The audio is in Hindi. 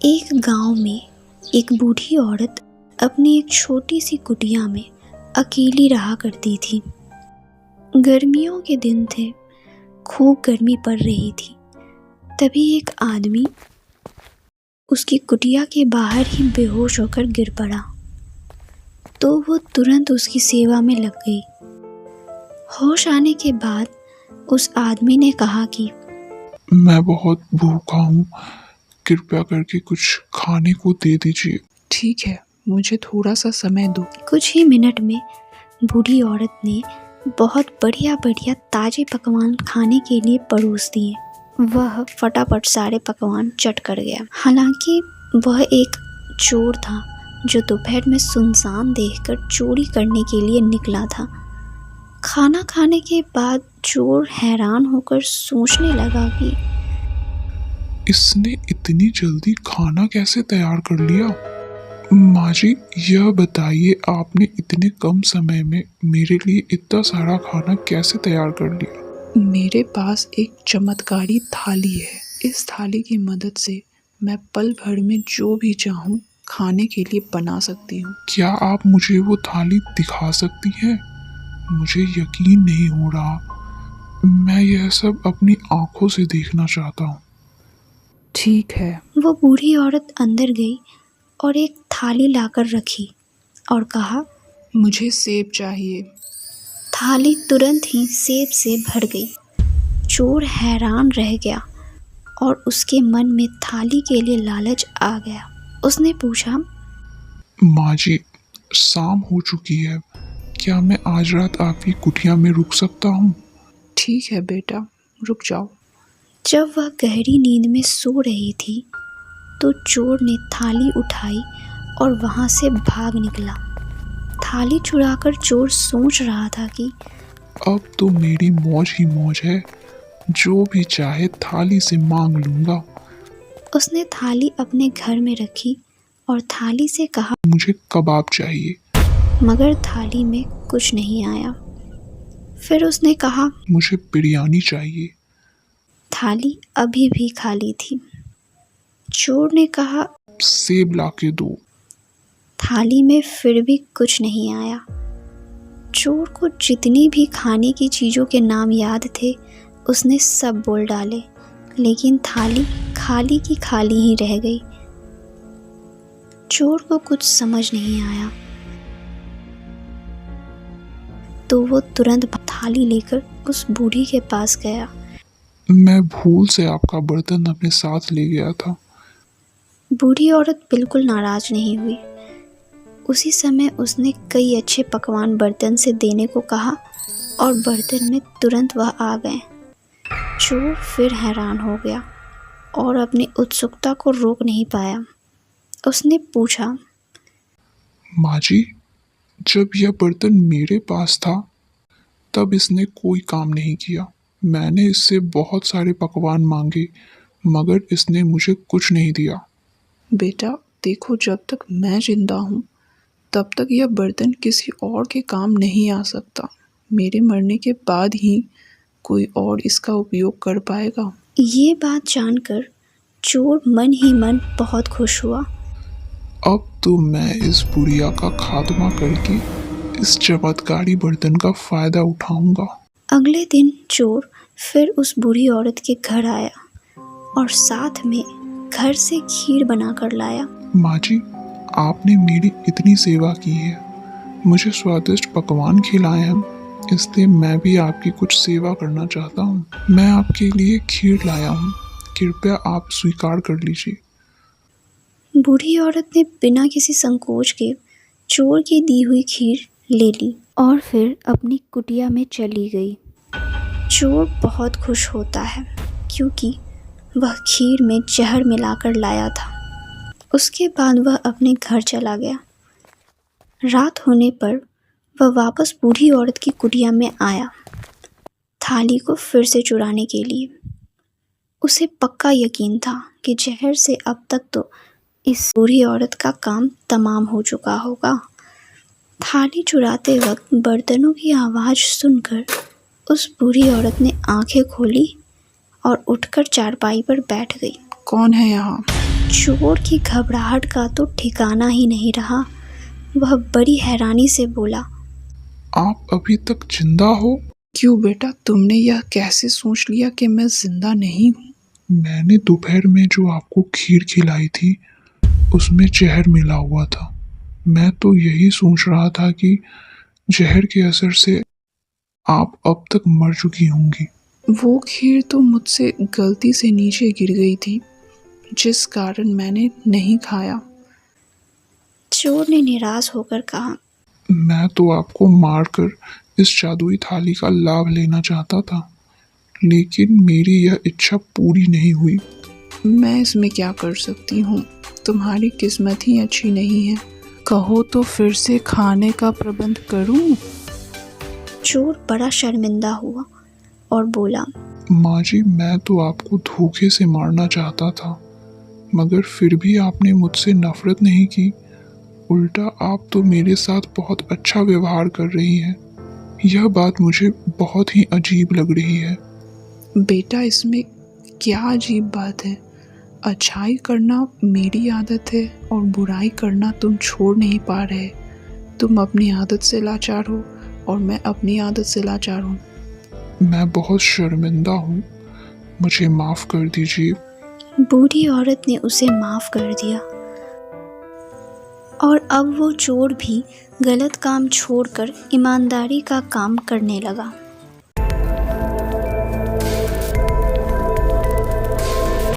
एक गांव में एक बूढ़ी औरत अपनी एक छोटी सी कुटिया में अकेली रहा करती थी। गर्मियों के दिन थे, खूब गर्मी पड़ रही थी। तभी एक आदमी उसकी कुटिया के बाहर ही बेहोश होकर गिर पड़ा, तो वो तुरंत उसकी सेवा में लग गई। होश आने के बाद उस आदमी ने कहा कि मैं बहुत भूखा हूँ, कृपया करके कुछ खाने को दे दीजिए। ठीक है, मुझे थोड़ा सा समय दो। कुछ ही मिनट में बूढ़ी औरत ने बहुत बढ़िया बढ़िया ताजे पकवान खाने के लिए परोस दिए। वह फटाफट सारे पकवान चट कर गया। हालांकि वह एक चोर था जो दोपहर में सुनसान देखकर चोरी करने के लिए निकला था। खाना खाने के बाद चोर हैरान होकर सोचने लगा कि इसने इतनी जल्दी खाना कैसे तैयार कर लिया? माँ जी, यह बताइए, आपने इतने कम समय में मेरे लिए इतना सारा खाना कैसे तैयार कर लिया? मेरे पास एक चमत्कारी थाली है। इस थाली की मदद से मैं पल भर में जो भी चाहूँ खाने के लिए बना सकती हूँ। क्या आप मुझे वो थाली दिखा सकती हैं? मुझे यकीन नहीं हो रहा। मैं यह सब अपनी आंखों से देखना चाहता हूँ। ठीक है। वो बूढ़ी औरत अंदर गई और एक थाली लाकर रखी और कहा, मुझे सेब चाहिए। थाली तुरंत ही सेब से भर गई। चोर हैरान रह गया और उसके मन में थाली के लिए लालच आ गया। उसने पूछा, माँ जी, शाम हो चुकी है, क्या मैं आज रात आपकी कुटिया में रुक सकता हूँ? ठीक है बेटा, रुक जाओ। जब वह गहरी नींद में सो रही थी तो चोर ने थाली उठाई और वहां से भाग निकला। थाली चुराकर चोर सोच रहा था कि अब तो मेरी मौज ही मौज है, जो भी चाहे थाली से मांग लूंगा। उसने थाली अपने घर में रखी और थाली से कहा, मुझे कबाब चाहिए। मगर थाली में कुछ नहीं आया। फिर उसने कहा, मुझे बिरयानी चाहिए। थाली अभी भी खाली थी। चोर ने कहा, सेब लाके दो। थाली में फिर भी कुछ नहीं आया। चोर को जितनी भी खाने की चीज़ों के नाम याद थे उसने सब बोल डाले, लेकिन थाली खाली की खाली ही रह गई। चोर को कुछ समझ नहीं आया तो वो तुरंत थाली लेकर उस बूढ़ी के पास गया। मैं भूल से आपका बर्तन अपने साथ ले गया था। बूढ़ी औरत बिल्कुल नाराज नहीं हुई। उसी समय उसने कई अच्छे पकवान बर्तन से देने को कहा और बर्तन में तुरंत वह आ गए। चोर फिर हैरान हो गया और अपनी उत्सुकता को रोक नहीं पाया। उसने पूछा, माँ जी, जब यह बर्तन मेरे पास था तब इसने कोई काम नहीं किया। मैंने इससे बहुत सारे पकवान मांगे मगर इसने मुझे कुछ नहीं दिया। बेटा देखो, जब तक मैं जिंदा हूँ तब तक यह बर्तन किसी और के काम नहीं आ सकता। मेरे मरने के बाद ही कोई और इसका उपयोग कर पाएगा। ये बात जानकर चोर मन ही मन बहुत खुश हुआ। अब तो मैं इस बुढ़िया का खात्मा करके इस चमत्कारी बर्तन का फायदा उठाऊंगा। अगले दिन चोर फिर उस बूढ़ी औरत के घर आया और साथ में घर से खीर बनाकर लाया। माँ जी, आपने मेरी इतनी सेवा की है, मुझे स्वादिष्ट पकवान खिलाए हैं, इसलिए मैं भी आपकी कुछ सेवा करना चाहता हूँ। मैं आपके लिए खीर लाया हूँ, कृपया आप स्वीकार कर लीजिए। बूढ़ी औरत ने बिना किसी संकोच के चोर की दी हुई खीर ले ली और फिर अपनी कुटिया में चली गई। चोर बहुत खुश होता है क्योंकि वह खीर में जहर मिलाकर लाया था। उसके बाद वह अपने घर चला गया। रात होने पर वह वापस बूढ़ी औरत की कुटिया में आया, थाली को फिर से चुराने के लिए। उसे पक्का यकीन था कि जहर से अब तक तो इस बूढ़ी औरत का काम तमाम हो चुका होगा। थाली चुराते वक्त बर्तनों की आवाज़ सुनकर उस बूढ़ी औरत ने आंखें खोली और उठकर चारपाई पर बैठ गई। कौन है यहाँ? चोर की घबराहट का तो ठिकाना ही नहीं रहा। वह बड़ी हैरानी से बोला, आप अभी तक जिंदा हो? क्यों बेटा, तुमने यह कैसे सोच लिया कि मैं जिंदा नहीं हूँ? मैंने दोपहर में जो आपको खीर खिलाई थी उसमें जहर मिला हुआ था। मैं तो यही सोच रहा था कि जहर के असर से आप अब तक मर चुकी होंगी। वो खीर तो मुझसे गलती से नीचे गिर गई थी, जिस कारण मैंने नहीं खाया। चोर ने निराश होकर कहा, मैं तो आपको मारकर इस जादुई थाली का लाभ लेना चाहता था, लेकिन मेरी यह इच्छा पूरी नहीं हुई। मैं इसमें क्या कर सकती हूँ? तुम्हारी किस्मत ही अच्छी नहीं है। कहो तो फिर से खाने का प्रबंध करूँ? चोर बड़ा शर्मिंदा हुआ और बोला, माँ जी, मैं तो आपको धोखे से मारना चाहता था, मगर फिर भी आपने मुझसे नफरत नहीं की। उल्टा आप तो मेरे साथ बहुत अच्छा व्यवहार कर रही हैं। यह बात मुझे बहुत ही अजीब लग रही है। बेटा, इसमें क्या अजीब बात है? अच्छाई करना मेरी आदत है और बुराई करना तुम छोड़ नहीं पा रहे। तुम अपनी आदत से लाचार हो और मैं अपनी आदत से लाचार हूँ। मैं बहुत शर्मिंदा हूँ, मुझे माफ़ कर दीजिए। बूढ़ी औरत ने उसे माफ कर दिया और अब वो चोर भी गलत काम छोड़कर ईमानदारी का काम करने लगा।